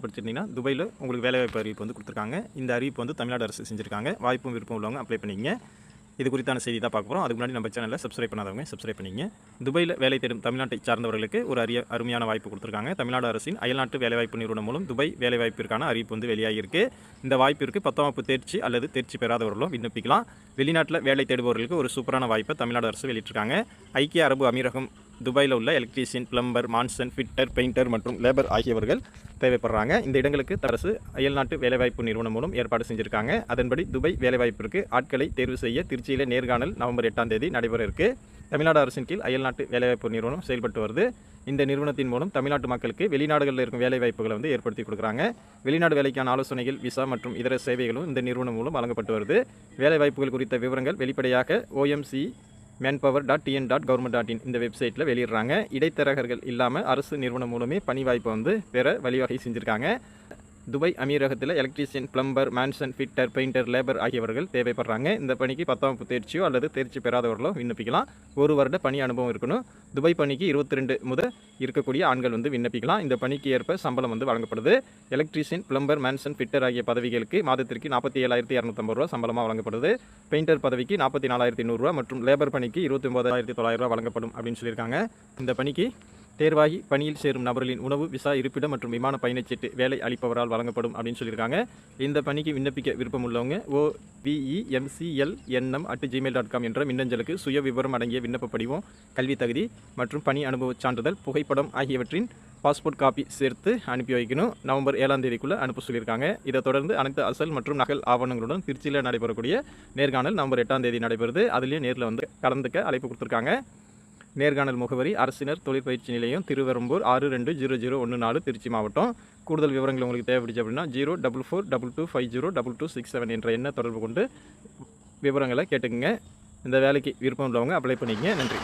படிச்சிருந்தீங்கன்னா துபாயில் உங்களுக்கு வேலைவாய்ப்பு அறிவிப்பு வந்து கொடுத்துருக்காங்க. இந்த அறிவிப்பு வந்து தமிழ்நாடு அரசு செஞ்சுருக்காங்க. வாய்ப்பும் விருப்பம் உள்ளவங்க அப்ளை பண்ணிங்க. இது குறித்தான செய்தி தான் பார்க்க போகிறோம். அதுக்கு முன்னாடி நம்ம சேனலில் சப்ஸ்கிரைப் பண்ணாதவங்க சப்ஸ்கிரைப் பண்ணிங்க. துபாயில் வேலை தேடும் தமிழ்நாட்டை சார்ந்தவர்களுக்கு ஒரு அருமையான வாய்ப்பு கொடுத்துருக்காங்க. தமிழ்நாடு அரசின் அயல்நாட்டு வேலைவாய்ப்பு நிறுவனம் மூலம் துபாய் வேலைவாய்ப்பிற்கான அறிவிப்பு வந்து வெளியாகிருக்கு. இந்த வாய்ப்பிற்கு 10ஆம் வகுப்பு தேர்ச்சி அல்லது தேர்ச்சி பெறாதவர்களும் விண்ணப்பிக்கலாம். வெளிநாட்டில் வேலை தேடுபவர்களுக்கு ஒரு சூப்பரான வாய்ப்பை தமிழ்நாடு அரசு வெளியிட்டிருக்காங்க. ஐக்கிய அரபு அமீரகம் துபாயில் உள்ள electrician, plumber, mason, fitter, painter மற்றும் லேபர் ஆகியவர்கள் தேவைப்படுறாங்க. இந்த இடங்களுக்கு அரசு அயல்நாட்டு வேலைவாய்ப்பு நிறுவனம் மூலம் ஏற்பாடு செஞ்சுருக்காங்க. அதன்படி துபாய் வேலைவாய்ப்பிற்கு ஆட்களை தேர்வு செய்ய திருச்சியில் நேர்காணல் நவம்பர் 8ஆம் தேதி நடைபெற இருக்கு. தமிழ்நாடு அரசின் கீழ் அயல்நாட்டு வேலைவாய்ப்பு நிறுவனம் செயல்பட்டு வருது. இந்த நிறுவனத்தின் மூலம் தமிழ்நாட்டு மக்களுக்கு வெளிநாடுகளில் இருக்கும் வேலைவாய்ப்புகளை வந்து ஏற்படுத்தி கொடுக்குறாங்க. வெளிநாடு வேலைக்கான ஆலோசனைகள், விசா மற்றும் இதர சேவைகளும் இந்த நிறுவனம் மூலம் வழங்கப்பட்டு வருது. வேலைவாய்ப்புகள் குறித்த விவரங்கள் வெளிப்படையாக omcmanpower.tn.government.in இந்த வெப்சைட்டில் வெளியிடுறாங்க. இடைத்தரகர்கள் இல்லாமல் அரசு நிறுவனம் மூலமே பணி வாய்ப்பை வந்து பெற வழிவகை செஞ்சுருக்காங்க. துபாய் அமீரகத்தில் electrician, plumber, mason, fitter, painter, labour ஆகியவர்கள் தேவைப்படுறாங்க. இந்த பணிக்கு 10ஆம் வகுப்பு தேர்ச்சியோ அல்லது தேர்ச்சி பெறாதவர்களோ விண்ணப்பிக்கலாம். 1 வருட பணி அனுபவம் இருக்கணும். துபாய் பணிக்கு 22 முதல் இருக்கக்கூடிய ஆண்கள் வந்து விண்ணப்பிக்கலாம். இந்த பணிக்கு ஏற்ப சம்பளம் வந்து வழங்கப்படுது. எலக்ட்ரீஷியன், பிளம்பர், மான்சன், ஃபிட்டர் ஆகிய பதவிகளுக்கு மாதத்திற்கு 47,250 ரூபா சம்பளமாக வழங்கப்படுது. பெயிண்டர் பதவிக்கு 44,100 ரூபா மற்றும் லேபர் பணிக்கு 29,900 ரூபா வழங்கப்படும் அப்படின்னு சொல்லியிருக்காங்க. இந்த பணிக்கு தேர்வாகி பணியில் சேரும் நபர்களின் உணவு, விசா, இருப்பிடம் மற்றும் விமான பயணச்சீட்டு வேலை அளிப்பவரால் வழங்கப்படும் அப்படின்னு சொல்லியிருக்காங்க. இந்த பணிக்கு விண்ணப்பிக்க விருப்பம் உள்ளவங்க ovemclnm@gmail.com என்ற மின்னஞ்சலுக்கு சுய விவரம் அடங்கிய விண்ணப்ப படிவம், கல்வி தகுதி மற்றும் பணி அனுபவ சான்றிதழ், புகைப்படம் ஆகியவற்றின் பாஸ்போர்ட் காப்பி சேர்த்து அனுப்பி வைக்கணும். நவம்பர் 7ஆம் தேதிக்குள்ளே அனுப்ப சொல்லியிருக்காங்க. இதை தொடர்ந்து அனைத்து அசல் மற்றும் நகல் ஆவணங்களுடன் திருச்சியில் நடைபெறக்கூடிய நேர்காணல் நவம்பர் 8ஆம் தேதி நடைபெறுது. அதுலேயும் நேரில் வந்து கலந்துக்க அழைப்பு கொடுத்துருக்காங்க. நேர்காணல் முகவரி அரசினர் தொழிற்பயிற்சி நிலையம், திருவெரும்பூர் 620014 திருச்சி மாவட்டம். கூடுதல் விவரங்கள் உங்களுக்கு தேவைப்படுச்சு அப்படின்னா 04422502267 என்ற எண்ணை தொடர்பு கொண்டு விவரங்களை கேட்டுக்குங்க. இந்த வேலைக்கு விருப்பம் உள்ளவங்க அப்ளை பண்ணிக்கங்க. நன்றி.